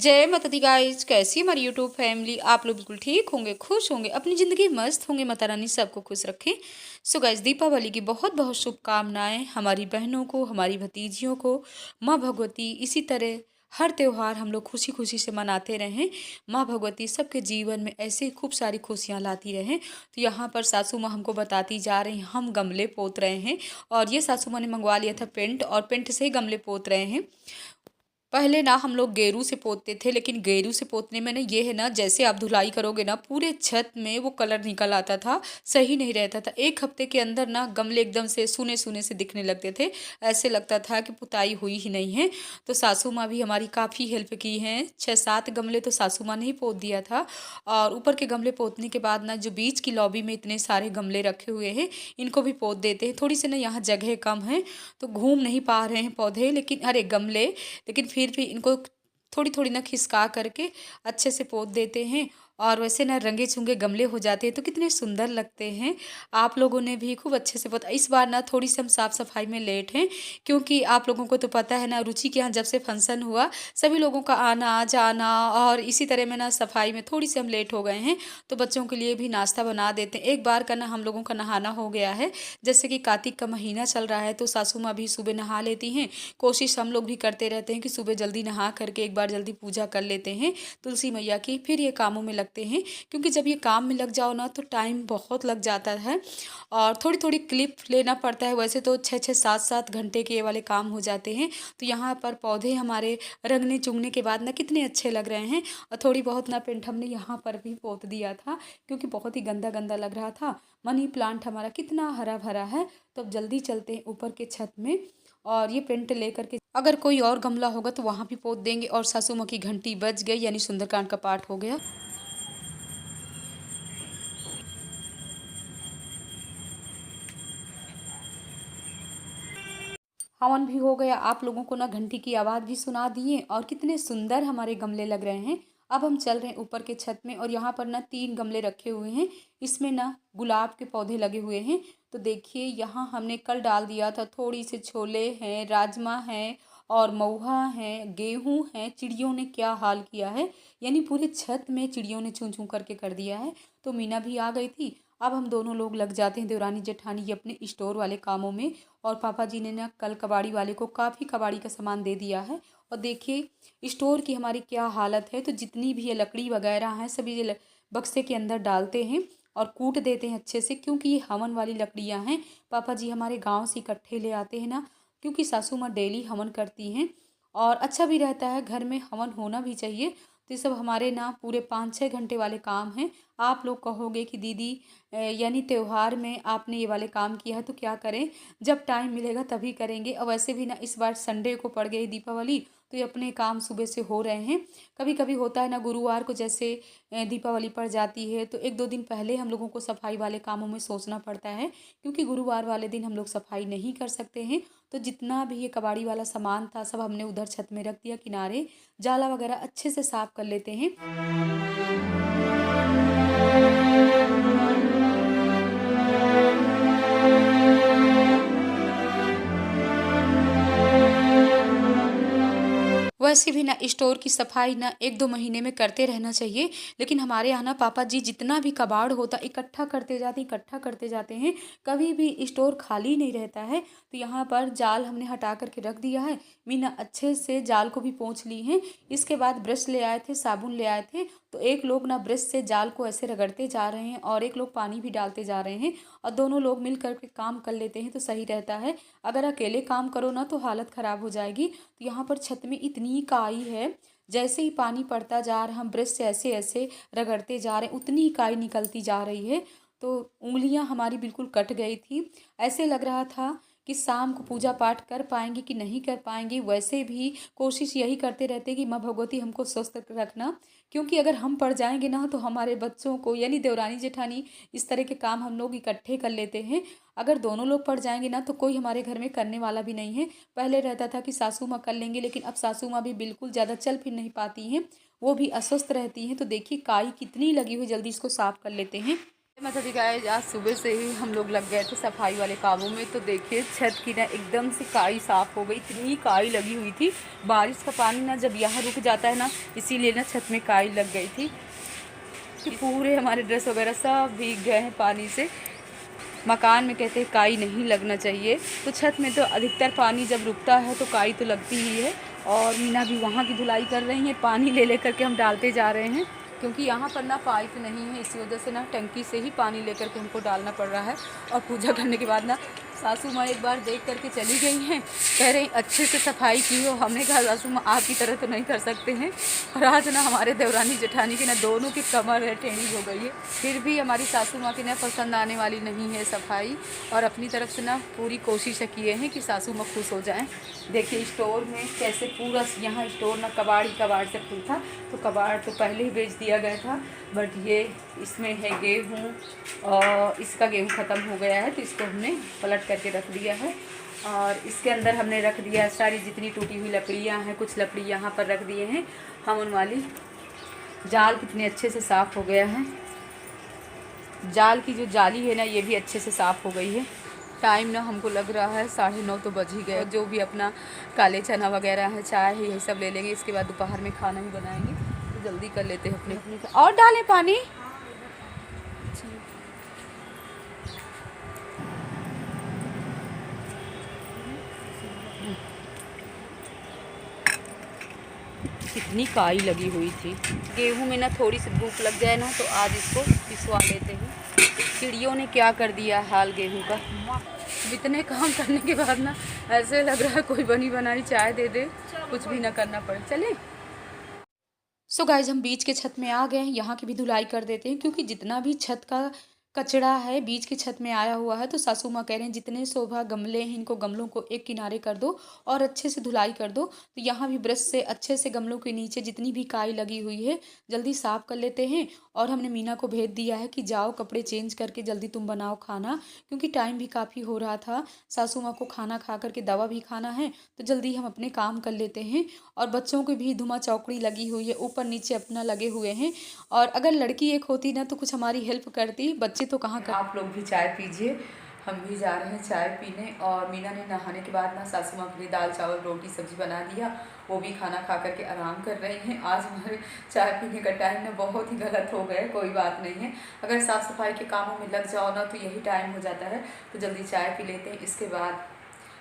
जय माता the guys. कैसी हमारी यूट्यूब फैमिली। आप लोग बिल्कुल ठीक होंगे, खुश होंगे, अपनी ज़िंदगी मस्त होंगे। माता रानी सबको खुश रखें। सो गाइज, दीपावली की बहुत बहुत शुभकामनाएं हमारी बहनों को, हमारी भतीजियों को। माँ भगवती इसी तरह हर त्यौहार हम लोग खुशी खुशी से मनाते रहें। माँ भगवती सबके जीवन में ऐसे खूब सारी खुशियाँ लाती रहें। तो यहाँ पर सासू माँ हमको बताती जा रही हैं, हम गमले पोत रहे हैं। और ये सासू माँ ने मंगवा लिया था पेंट, और पेंट से ही गमले पोत रहे हैं। पहले ना हम लोग गेरू से पोतते थे, लेकिन गेरू से पोतने में ना ये है ना, जैसे आप धुलाई करोगे ना पूरे छत में वो कलर निकल आता था, सही नहीं रहता था। एक हफ्ते के अंदर ना गमले एकदम से सूने सूने से दिखने लगते थे, ऐसे लगता था कि पुताई हुई ही नहीं है। तो सासू माँ भी हमारी काफ़ी हेल्प की हैं। 6-7 गमले तो सासू माँ ने ही पोत दिया था। और ऊपर के गमले पोतने के बाद ना जो बीच की लॉबी में इतने सारे गमले रखे हुए हैं, इनको भी पोत देते हैं। थोड़ी सी ना यहाँ जगह कम है तो घूम नहीं पा रहे हैं पौधे, लेकिन अरे गमले, लेकिन फिर भी इनको थोड़ी थोड़ी ना खिसका करके अच्छे से पोत देते हैं। और वैसे ना रंगे चुंगे गमले हो जाते हैं तो कितने सुंदर लगते हैं। आप लोगों ने भी खूब अच्छे से पोता। इस बार ना थोड़ी सी हम साफ़ सफाई में लेट हैं, क्योंकि आप लोगों को तो पता है ना, रुचि के यहाँ जब से फंक्शन हुआ सभी लोगों का आना जाना, और इसी तरह में ना सफाई में थोड़ी सी हम लेट हो गए हैं। तो बच्चों के लिए भी नाश्ता बना देते हैं। एक बार का ना हम लोगों का नहाना हो गया है। जैसे कि कार्तिक का महीना चल रहा है तो सासू माँ भी सुबह नहा लेती हैं। कोशिश हम लोग भी करते रहते हैं कि सुबह जल्दी नहा करके एक बार जल्दी पूजा कर लेते हैं तुलसी मैया की, फिर ये कामों में लगते हैं। क्योंकि जब ये काम में लग जाओ ना तो टाइम बहुत लग जाता है, और थोड़ी थोड़ी क्लिप लेना पड़ता है। वैसे तो 6-6 7-7 घंटे के ये वाले काम हो जाते हैं। तो यहाँ पर पौधे हमारे रंगने चुगने के बाद ना कितने अच्छे लग रहे हैं। और थोड़ी बहुत ना पेंट हमने यहाँ पर भी पोत दिया था, क्योंकि बहुत ही गंदा गंदा लग रहा था। मनी प्लांट हमारा कितना हरा भरा है। तो अब जल्दी चलते हैं ऊपर के छत में, और ये पेंट लेकर के अगर कोई और गमला होगा तो वहाँ भी पोत देंगे। और सासू माँ की घंटी बज गई, यानी सुंदरकांड का पाठ हो गया। हवन भी हो गया। आप लोगों को ना घंटी की आवाज़ भी सुना दिए, और कितने सुंदर हमारे गमले लग रहे हैं। अब हम चल रहे हैं ऊपर के छत में, और यहाँ पर ना 3 गमले रखे हुए हैं। इसमें ना गुलाब के पौधे लगे हुए हैं। तो देखिए, यहाँ हमने कल डाल दिया था। थोड़ी से छोले हैं, राजमा हैं, और मऊहा हैं, गेहूँ हैं। चिड़ियों ने क्या हाल किया है, यानी पूरे छत में चिड़ियों ने चूं चूं करके कर दिया है। तो मीना भी आ गई थी। अब हम दोनों लोग लग जाते हैं, देवरानी जेठानी, ये अपने स्टोर वाले कामों में। और पापा जी ने ना कल कबाड़ी वाले को काफ़ी कबाड़ी का सामान दे दिया है। और देखिए स्टोर की हमारी क्या हालत है। तो जितनी भी ये लकड़ी वगैरह हैं सभी ये बक्से के अंदर डालते हैं और कूट देते हैं अच्छे से, क्योंकि ये हवन वाली लकड़ियाँ हैं। पापा जी हमारे गांव से इकट्ठे ले आते हैं ना, क्योंकि सासू माँ डेली हवन करती हैं। और अच्छा भी रहता है, घर में हवन होना भी चाहिए। तो ये सब हमारे ना पूरे 5-6 घंटे वाले काम हैं। आप लोग कहोगे कि दीदी यानी त्यौहार में आपने ये वाले काम किया है तो क्या करें, जब टाइम मिलेगा तभी करेंगे। और वैसे भी ना इस बार संडे को पड़ गई दीपावली, तो ये अपने काम सुबह से हो रहे हैं। कभी कभी होता है ना, गुरुवार को जैसे दीपावली पड़ जाती है तो 1-2 दिन पहले हम लोगों को सफाई वाले कामों में सोचना पड़ता है, क्योंकि गुरुवार वाले दिन हम लोग सफाई नहीं कर सकते हैं। तो जितना भी ये कबाड़ी वाला सामान था सब हमने उधर छत में रख दिया किनारे। जाला वगैरह अच्छे से साफ कर लेते हैं। वैसे भी ना स्टोर की सफाई ना 1-2 महीने में करते रहना चाहिए। लेकिन हमारे यहाँ ना पापा जी जितना भी कबाड़ होता इकट्ठा करते जाते हैं। कभी भी स्टोर खाली नहीं रहता है। तो यहाँ पर जाल हमने हटा करके रख दिया है। मीना अच्छे से जाल को भी पोंछ ली हैं। इसके बाद ब्रश ले आए थे, साबुन ले आए थे। तो एक लोग ना ब्रश से जाल को ऐसे रगड़ते जा रहे हैं, और एक लोग पानी भी डालते जा रहे हैं। और दोनों लोग मिल करके काम कर लेते हैं तो सही रहता है। अगर अकेले काम करो ना तो हालत ख़राब हो जाएगी। तो यहाँ पर छत में इतनी काई है, जैसे ही पानी पड़ता जा रहा हम ब्रश से ऐसे ऐसे रगड़ते जा रहे हैं उतनी ही काई निकलती जा रही है। तो उंगलियां हमारी बिल्कुल कट गई थी। ऐसे लग रहा था कि शाम को पूजा पाठ कर पाएंगे कि नहीं कर पाएंगे। वैसे भी कोशिश यही करते रहते कि माँ भगवती हमको स्वस्थ रखना, क्योंकि अगर हम पड़ जाएंगे ना तो हमारे बच्चों को, यानी देवरानी जेठानी, इस तरह के काम हम लोग इकट्ठे कर लेते हैं। अगर दोनों लोग पड़ जाएंगे ना तो कोई हमारे घर में करने वाला भी नहीं है। पहले रहता था कि सासू माँ कर लेंगे, लेकिन अब सासू माँ भी बिल्कुल ज़्यादा चल फिर नहीं पाती हैं, वो भी अस्वस्थ रहती हैं। तो देखिए काई कितनी लगी हुई, जल्दी इसको साफ कर लेते हैं। मतलब गाइस आज सुबह से ही हम लोग लग गए थे सफाई वाले कामों में। तो देखिए छत की ना एकदम से काई साफ़ हो गई, इतनी काई लगी हुई थी। बारिश का पानी ना जब यहाँ रुक जाता है ना, इसीलिए ना छत में काई लग गई थी कि पूरे हमारे ड्रेस वगैरह सब भीग गए हैं पानी से। मकान में कहते हैं काई नहीं लगना चाहिए, तो छत में तो अधिकतर पानी जब रुकता है तो काई तो लगती ही है। और मीना भी वहाँ की धुलाई कर रही हैं, पानी ले लेकर के हम डालते जा रहे हैं क्योंकि यहाँ पर ना पाइप नहीं है, इसी वजह से ना टंकी से ही पानी लेकर के हमको डालना पड़ रहा है। और पूजा करने के बाद ना सासू माँ एक बार देख करके चली गई हैं, कह रही अच्छे से सफाई की हो। हमने कहा सासू माँ आपकी तरह तो नहीं कर सकते हैं। और आज ना हमारे देवरानी जेठानी की ना दोनों की कमर है टेढ़ी हो गई है, फिर भी हमारी सासू माँ की ना पसंद आने वाली नहीं है सफाई। और अपनी तरफ से ना पूरी कोशिश किए हैं कि सासू माँ खुश हो जाएँ। देखिए स्टोर में कैसे पूरा, यहाँ स्टोर ना कबाड़ ही कबाड़ से फुल था, तो कबाड़ तो पहले ही बेच दिया गया था। बट ये इसमें है गेहूँ और इसका गेहूँ ख़त्म हो गया है, तो इसको हमने पलट करके रख दिया है। और इसके अंदर हमने रख दिया है सारी जितनी टूटी हुई लकड़ियाँ हैं, कुछ लकड़ी यहाँ पर रख दिए हैं हम वाली। जाल कितने अच्छे से साफ़ हो गया है, जाल की जो जाली है ना ये भी अच्छे से साफ़ हो गई है। टाइम ना हमको लग रहा है 9:30 तो बज ही गए। जो भी अपना काले चना वगैरह है, चाय है, यही सब ले लेंगे। इसके बाद दोपहर में खाना ही बनाएंगे, तो जल्दी कर लेते हैं अपने और डालें पानी। कितनी काई लगी हुई थी। गेहूं में ना थोड़ी सी धूप लग जाए ना तो आज इसको पिसवा लेते हैं। चिड़ियों ने क्या कर दिया हाल गेहूं का। इतने काम करने के बाद ना ऐसे लग रहा है कोई बनी बनाई चाय दे दे, कुछ भी ना करना पड़े। चले सो गाइज हम बीच के छत में आ गए हैं, यहाँ की भी धुलाई कर देते हैं क्योंकि जितना भी छत का कचरा है बीच के छत में आया हुआ है। तो सासू माँ कह रहे हैं जितने शोभा गमले हैं इनको गमलों को एक किनारे कर दो और अच्छे से धुलाई कर दो। तो यहाँ भी ब्रश से अच्छे से गमलों के नीचे जितनी भी काई लगी हुई है जल्दी साफ कर लेते हैं। और हमने मीना को भेज दिया है कि जाओ कपड़े चेंज करके जल्दी तुम बनाओ खाना, क्योंकि टाइम भी काफ़ी हो रहा था। सासू माँ को खाना खा करके दवा भी खाना है, तो जल्दी हम अपने काम कर लेते हैं। और बच्चों की भी धुआं चौकड़ी लगी हुई है, ऊपर नीचे अपना लगे हुए हैं। और अगर लड़की एक होती ना तो कुछ हमारी हेल्प करती, बच्चे तो कहाँ कर। आप लोग भी चाय पीजिए, हम भी जा रहे हैं चाय पीने। और मीना ने नहाने के बाद ना सासू माँ के लिए दाल चावल रोटी सब्जी बना दिया, वो भी खाना खा करके आराम कर रहे हैं। आज हमारे चाय पीने का टाइम ना बहुत ही गलत हो गया, कोई बात नहीं है। अगर साफ़ सफाई के कामों में लग जाओ ना तो यही टाइम हो जाता है। तो जल्दी चाय पी लेते हैं, इसके बाद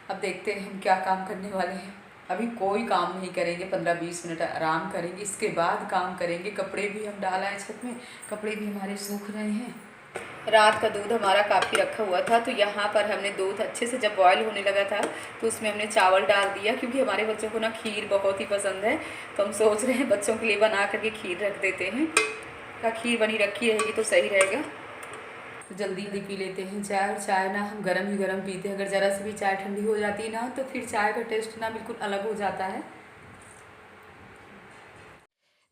अब देखते हैं हम क्या काम करने वाले हैं। अभी कोई काम नहीं करेंगे, 15-20 मिनट आराम करेंगे, इसके बाद काम करेंगे। कपड़े भी हम डाला है छत में, कपड़े भी हमारे सूख रहे हैं। रात का दूध हमारा काफ़ी रखा हुआ था, तो यहाँ पर हमने दूध अच्छे से जब बॉयल होने लगा था तो उसमें हमने चावल डाल दिया, क्योंकि हमारे बच्चों को ना खीर बहुत ही पसंद है। तो हम सोच रहे हैं बच्चों के लिए बना करके खीर रख देते हैं, क्या खीर बनी रखी रहेगी तो सही रहेगा। तो जल्दी जल्दी पी लेते हैं चाय। चाय ना हम गरम ही गरम पीते हैं, अगर ज़रा सी भी चाय ठंडी हो जाती है ना तो फिर चाय का टेस्ट ना बिल्कुल अलग हो जाता है।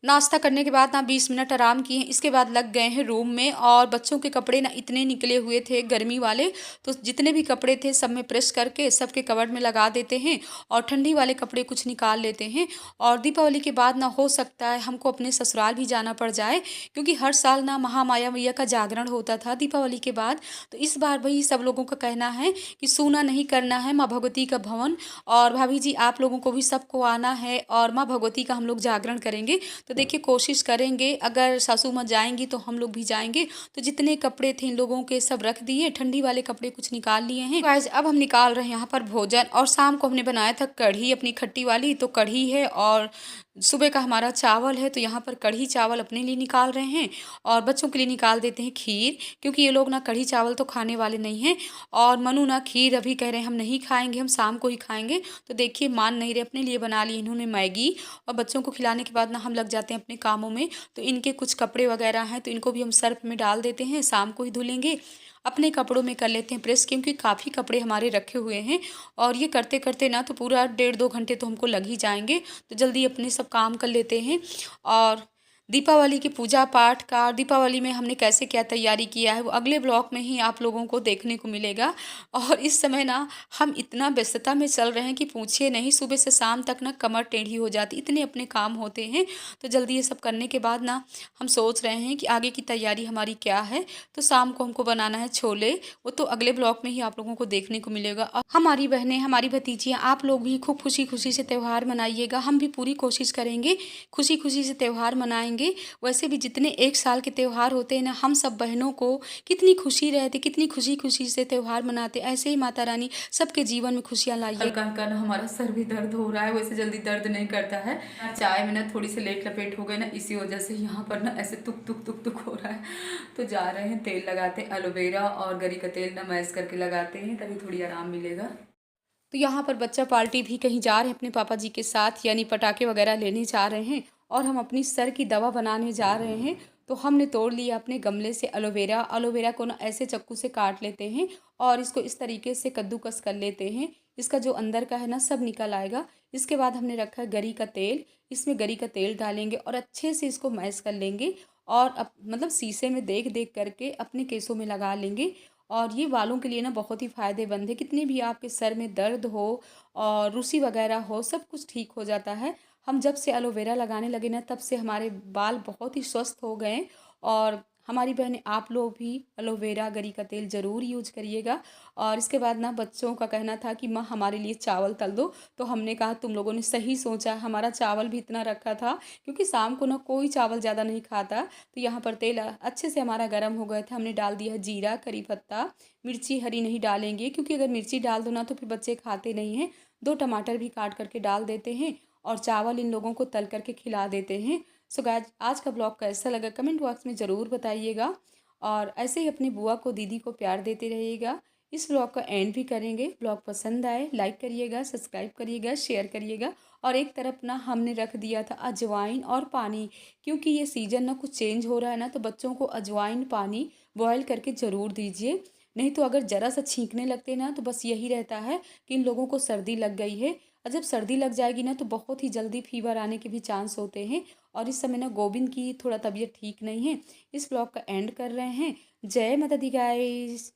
नाश्ता करने के बाद ना 20 मिनट आराम किए, इसके बाद लग गए हैं रूम में। और बच्चों के कपड़े ना इतने निकले हुए थे गर्मी वाले, तो जितने भी कपड़े थे सब में प्रेस करके सबके कवर्ड में लगा देते हैं और ठंडी वाले कपड़े कुछ निकाल लेते हैं। और दीपावली के बाद ना हो सकता है हमको अपने ससुराल भी जाना पड़ जाए, क्योंकि हर साल ना महामाया मैया का जागरण होता था दीपावली के बाद। तो इस बार भाई सब लोगों का कहना है कि सूना नहीं करना है माँ भगवती का भवन। और भाभी जी आप लोगों को भी सबको आना है और माँ भगवती का हम लोग जागरण करेंगे। तो देखिए कोशिश करेंगे, अगर सासू माँ जाएंगी तो हम लोग भी जाएंगे। तो जितने कपड़े थे इन लोगों के सब रख दिए, ठंडी वाले कपड़े कुछ निकाल लिए हैं। गाइस अब हम निकाल रहे हैं यहाँ पर भोजन। और शाम को हमने बनाया था कढ़ी अपनी खट्टी वाली, तो कढ़ी है। और सुबह का हमारा चावल है, तो यहाँ पर कढ़ी चावल अपने लिए निकाल रहे हैं और बच्चों के लिए निकाल देते हैं खीर, क्योंकि ये लोग ना कढ़ी चावल तो खाने वाले नहीं हैं। और मनु ना खीर अभी कह रहे हैं हम नहीं खाएंगे, हम शाम को ही खाएंगे। तो देखिए मान नहीं रहे, अपने लिए बना ली इन्होंने मैगी। और बच्चों को खिलाने के बाद ना हम लग जाते हैं अपने कामों में। तो इनके कुछ कपड़े वगैरह हैं तो इनको भी हम सर्फ में डाल देते हैं, शाम को ही धुलेंगे। अपने कपड़ों में कर लेते हैं प्रेस, क्योंकि काफ़ी कपड़े हमारे रखे हुए हैं। और ये करते करते ना तो पूरा 1.5-2 घंटे तो हमको लग ही जाएंगे। तो जल्दी अपने सब काम कर लेते हैं। और दीपावली की पूजा पाठ का और दीपावली में हमने कैसे क्या तैयारी किया है वो अगले ब्लॉग में ही आप लोगों को देखने को मिलेगा। और इस समय ना हम इतना व्यस्तता में चल रहे हैं कि पूछिए नहीं, सुबह से शाम तक ना कमर टेढ़ी हो जाती, इतने अपने काम होते हैं। तो जल्दी ये सब करने के बाद ना हम सोच रहे हैं कि आगे की तैयारी हमारी क्या है। तो शाम को हमको बनाना है छोले, वो तो अगले ब्लॉग में ही आप लोगों को देखने को मिलेगा। और हमारी बहनें, हमारी भतीजियाँ, आप लोग भी खूब खुशी खुशी से त्यौहार मनाइएगा। हम भी पूरी कोशिश करेंगे खुशी खुशी से त्यौहार मनाएंगे। वैसे भी जितने एक साल के त्यौहार होते हैं ना, हम सब बहनों को कितनी खुशी रहती, कितनी खुशी खुशी से त्यौहार मनाते। ऐसे ही माता रानी सबके जीवन में खुशियाँ लाइए। हल्का हल्का ना हमारा सर भी दर्द हो रहा है, वैसे जल्दी दर्द नहीं करता है। चाय में ना थोड़ी सी लेट लपेट हो गई ना, इसी वजह से यहाँ पर ना ऐसे तुक तुक तुक तुक हो रहा है। तो जा रहे हैं, तेल लगाते हैं, एलोवेरा और गरी का तेल ना मैश करके लगाते हैं, तभी थोड़ी आराम मिलेगा। तो यहाँ पर बच्चा पार्टी भी कहीं जा रहे हैं अपने पापा जी के साथ, यानी पटाखे वगैरह लेने जा रहे हैं। और हम अपनी सर की दवा बनाने जा रहे हैं। तो हमने तोड़ लिया अपने गमले से एलोवेरा। एलोवेरा को ना ऐसे चाकू से काट लेते हैं और इसको इस तरीके से कद्दूकस कर लेते हैं। इसका जो अंदर का है ना सब निकल आएगा। इसके बाद हमने रखा है गरी का तेल, इसमें गरी का तेल डालेंगे और अच्छे से इसको मैश कर लेंगे। और मतलब शीशे में देख देख करके अपने केसों में लगा लेंगे। और ये बालों के लिए ना बहुत ही फ़ायदेमंद है। कितने भी आपके सर में दर्द हो और रुसी वगैरह हो, सब कुछ ठीक हो जाता है। हम जब से एलोवेरा लगाने लगे ना, तब से हमारे बाल बहुत ही स्वस्थ हो गए। और हमारी बहनें, आप लोग भी एलोवेरा गरी का तेल ज़रूर यूज करिएगा। और इसके बाद ना बच्चों का कहना था कि माँ हमारे लिए चावल तल दो। तो हमने कहा तुम लोगों ने सही सोचा, हमारा चावल भी इतना रखा था क्योंकि शाम को ना कोई चावल ज़्यादा नहीं खाता। तो यहाँ पर तेल अच्छे से हमारा गर्म हो गया था। हमने डाल दिया जीरा, करी पत्ता, मिर्ची हरी नहीं डालेंगे क्योंकि अगर मिर्ची डाल दो ना तो फिर बच्चे खाते नहीं हैं। 2 टमाटर भी काट करके डाल देते हैं और चावल इन लोगों को तल करके खिला देते हैं। सो गाइस, आज का ब्लॉग कैसा लगा कमेंट बॉक्स में ज़रूर बताइएगा। और ऐसे ही अपनी बुआ को, दीदी को प्यार देते रहिएगा। इस ब्लॉग का एंड भी करेंगे। ब्लॉग पसंद आए लाइक करिएगा, सब्सक्राइब करिएगा, शेयर करिएगा। और एक तरफ ना हमने रख दिया था अजवाइन और पानी, क्योंकि ये सीज़न ना कुछ चेंज हो रहा है ना, तो बच्चों को अजवाइन पानी बॉयल करके ज़रूर दीजिए। नहीं तो अगर ज़रा सा छींकने लगते ना तो बस यही रहता है कि इन लोगों को सर्दी लग गई है। और जब सर्दी लग जाएगी ना तो बहुत ही जल्दी फीवर आने के भी चांस होते हैं। और इस समय ना गोविंद की थोड़ा तबीयत ठीक नहीं है। इस ब्लॉग का एंड कर रहे हैं। जय माता दी गाइस।